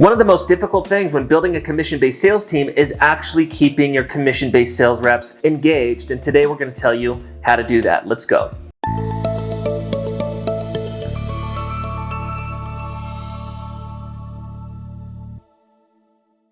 One of the most difficult things when building a commission-based sales team is actually keeping your commission-based sales reps engaged. And today we're going to tell you how to do that. Let's go.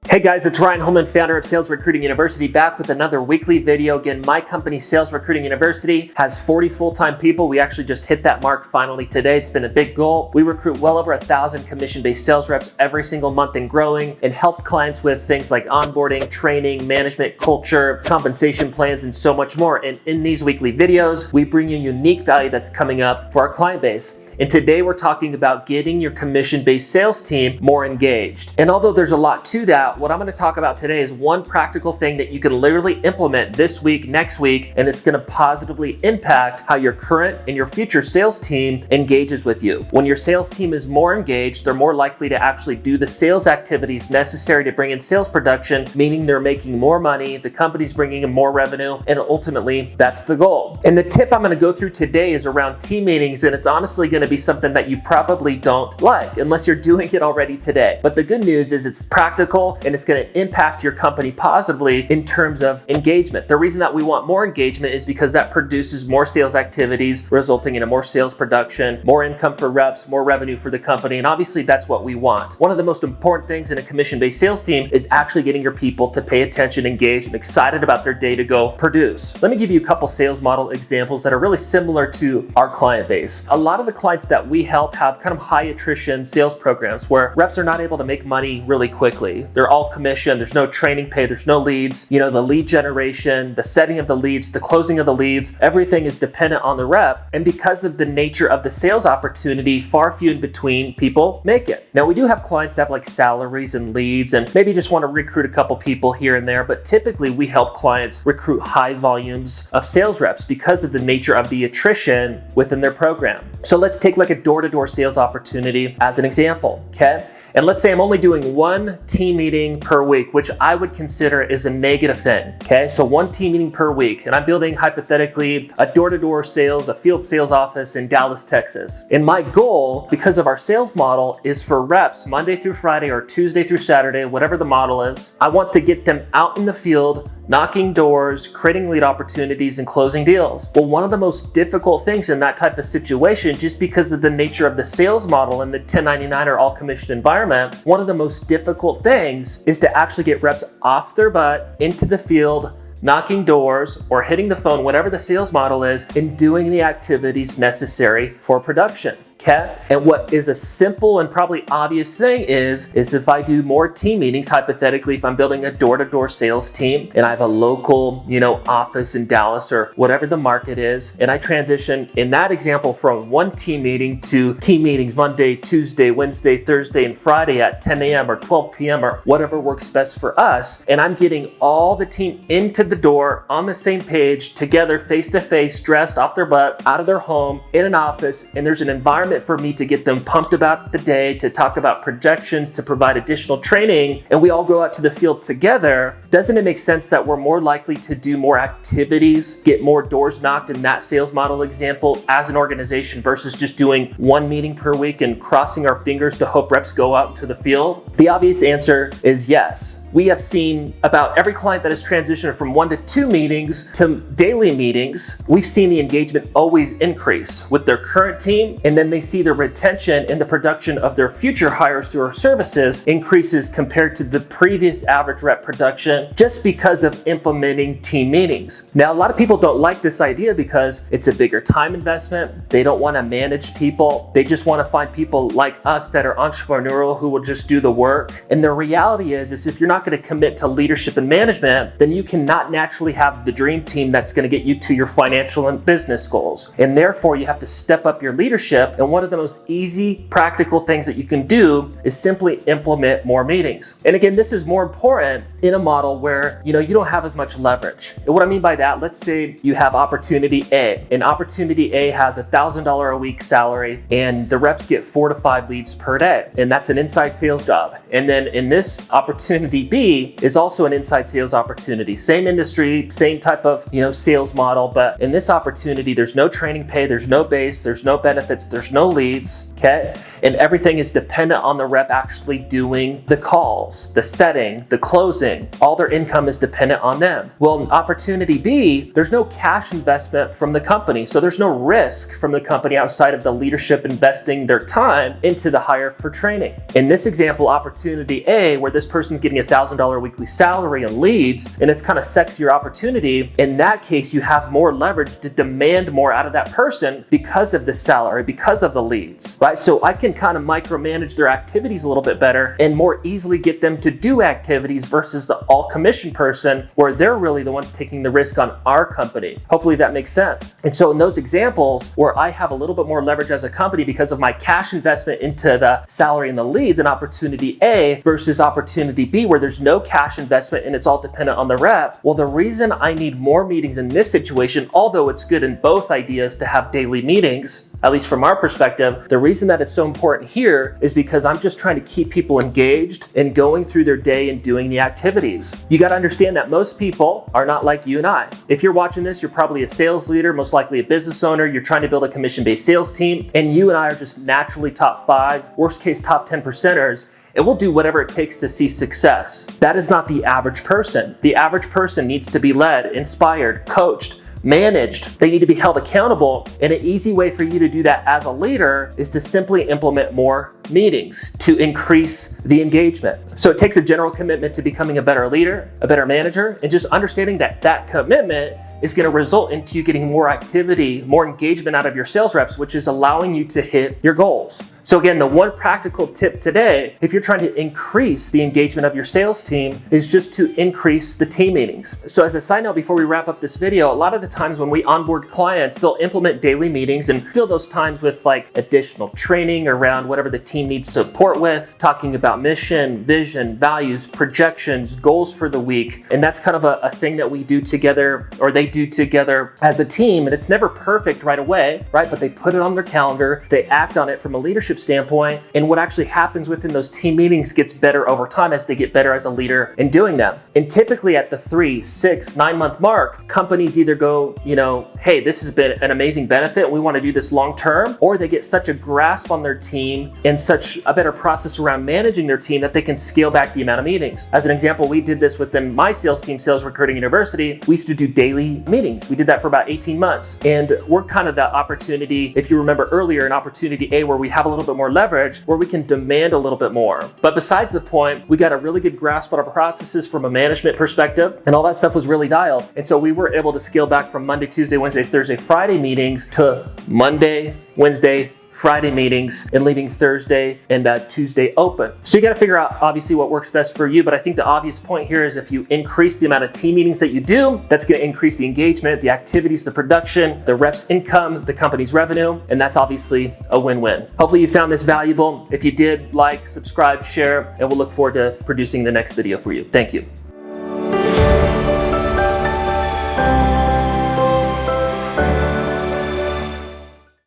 Hey guys, it's Ryan Holman, founder of Sales Recruiting University, back with another weekly video. Again, my company, Sales Recruiting University, has 40 full-time people. We actually just hit that mark finally today. It's been a big goal. We recruit well over 1,000 commission-based sales reps every single month and growing, and help clients with things like onboarding, training, management, culture, compensation plans, and so much more. And in these weekly videos, we bring you unique value that's coming up for our client base. And today we're talking about getting your commission-based sales team more engaged. And although there's a lot to that, what I'm going to talk about today is one practical thing that you can literally implement this week, next week, and it's going to positively impact how your current and your future sales team engages with you. When your sales team is more engaged, they're more likely to actually do the sales activities necessary to bring in sales production, meaning they're making more money, the company's bringing in more revenue, and ultimately that's the goal. And the tip I'm going to go through today is around team meetings, and it's honestly going to be something that you probably don't like unless you're doing it already today. But the good news is it's practical and it's going to impact your company positively in terms of engagement. The reason that we want more engagement is because that produces more sales activities, resulting in a more sales production, more income for reps, more revenue for the company. And obviously that's what we want. One of the most important things in a commission-based sales team is actually getting your people to pay attention, engaged, and excited about their day to go produce. Let me give you a couple sales model examples that are really similar to our client base. A lot of the clients that we help have kind of high attrition sales programs where reps are not able to make money really quickly. They're all commission, there's no training pay, there's no leads. You know, the lead generation, the setting of the leads, the closing of the leads, everything is dependent on the rep. And because of the nature of the sales opportunity, far few in between people make it. Now, we do have clients that have like salaries and leads and maybe just want to recruit a couple people here and there, but typically we help clients recruit high volumes of sales reps because of the nature of the attrition within their program. So let's take like a door-to-door sales opportunity as an example, okay? And let's say I'm only doing one team meeting per week, which I would consider is a negative thing, okay? So one team meeting per week, and I'm building hypothetically a door-to-door sales, a field sales office in Dallas, Texas. And my goal, because of our sales model, is for reps Monday through Friday or Tuesday through Saturday, whatever the model is, I want to get them out in the field, knocking doors, creating lead opportunities, and closing deals. Well, one of the most difficult things in that type of situation, just because of the nature of the sales model and the 1099 or all commission environment, one of the most difficult things is to actually get reps off their butt into the field, knocking doors or hitting the phone, whatever the sales model is, and doing the activities necessary for production. Okay? And what is a simple and probably obvious thing is if I do more team meetings, hypothetically, if I'm building a door-to-door sales team and I have a local, office in Dallas or whatever the market is, and I transition in that example from one team meeting to team meetings Monday, Tuesday, Wednesday, Thursday, and Friday at 10 a.m. or 12 p.m. or whatever works best for us, and I'm getting all the team into the door on the same page, together, face-to-face, dressed off their butt, out of their home, in an office, and there's an environment for me to get them pumped about the day, to talk about projections, to provide additional training, and we all go out to the field together. Doesn't it make sense that we're more likely to do more activities, get more doors knocked in that sales model example as an organization versus just doing one meeting per week and crossing our fingers to hope reps go out into the field? The obvious answer is yes. We have seen about every client that has transitioned from 1 to 2 meetings to daily meetings, we've seen the engagement always increase with their current team, and then they see the retention and the production of their future hires through our services increases compared to the previous average rep production just because of implementing team meetings. Now, a lot of people don't like this idea because it's a bigger time investment. They don't want to manage people. They just want to find people like us that are entrepreneurial who will just do the work. And the reality is if you're not going to commit to leadership and management, then you cannot naturally have the dream team that's going to get you to your financial and business goals. And therefore, you have to step up your leadership. And one of the most easy, practical things that you can do is simply implement more meetings. And again, this is more important in a model where you don't have as much leverage. And what I mean by that, let's say you have opportunity A, and opportunity A has $1,000 a week salary, and the reps get 4 to 5 leads per day, and that's an inside sales job. And then in this opportunity B is also an inside sales opportunity. Same industry, same type of, sales model, but in this opportunity, there's no training pay, there's no base, there's no benefits, there's no leads, okay? And everything is dependent on the rep actually doing the calls, the setting, the closing. All their income is dependent on them. Well, in opportunity B, there's no cash investment from the company. So there's no risk from the company outside of the leadership investing their time into the hire for training. In this example, opportunity A, where this person's getting $1,000 weekly salary and leads, and it's kind of sexier opportunity, in that case, you have more leverage to demand more out of that person because of the salary, because of the leads, right? So I can kind of micromanage their activities a little bit better and more easily get them to do activities versus the all commission person where they're really the ones taking the risk on our company. Hopefully that makes sense. And so in those examples where I have a little bit more leverage as a company because of my cash investment into the salary and the leads in opportunity A versus opportunity B where there's no cash investment and it's all dependent on the rep. Well, the reason I need more meetings in this situation, although it's good in both ideas to have daily meetings, at least from our perspective, the reason that it's so important here is because I'm just trying to keep people engaged and going through their day and doing the activities. You got to understand that most people are not like you and I. If you're watching this, you're probably a sales leader, most likely a business owner. You're trying to build a commission-based sales team, and you and I are just naturally top 5, worst case top 10 percenters. And we'll do whatever it takes to see success. That is not the average person. The average person needs to be led, inspired, coached, managed. They need to be held accountable. And an easy way for you to do that as a leader is to simply implement more meetings to increase the engagement. So it takes a general commitment to becoming a better leader, a better manager, and just understanding that that commitment is going to result into you getting more activity, more engagement out of your sales reps, which is allowing you to hit your goals. So again, the one practical tip today, if you're trying to increase the engagement of your sales team, is just to increase the team meetings. So as a side note, before we wrap up this video, a lot of the times when we onboard clients, they'll implement daily meetings and fill those times with like additional training around whatever the team needs support with, talking about mission, vision, values, projections, goals for the week. And that's kind of a thing that we do together, or they do together as a team. And it's never perfect right away, right? But they put it on their calendar, they act on it from a leadership standpoint, and what actually happens within those team meetings gets better over time as they get better as a leader in doing them. And typically at the 3, 6, 9 month mark, companies either go, hey, this has been an amazing benefit, we want to do this long term, or they get such a grasp on their team and such a better process around managing their team that they can scale back the amount of meetings. As an example, we did this within my sales team, Sales Recruiting University. We used to do daily meetings. We did that for about 18 months. And we're kind of that opportunity, if you remember earlier, an opportunity A where we have a little bit more leverage, where we can demand a little bit more. But besides the point, we got a really good grasp on our processes from a management perspective, and all that stuff was really dialed. And so we were able to scale back from Monday, Tuesday, Wednesday, Thursday, Friday meetings to Monday, Wednesday, Friday meetings, and leaving Thursday and Tuesday open. So you got to figure out obviously what works best for you. But I think the obvious point here is if you increase the amount of team meetings that you do, that's going to increase the engagement, the activities, the production, the reps' income, the company's revenue, and that's obviously a win-win. Hopefully you found this valuable. If you did, like, subscribe, share, and we'll look forward to producing the next video for you. Thank you.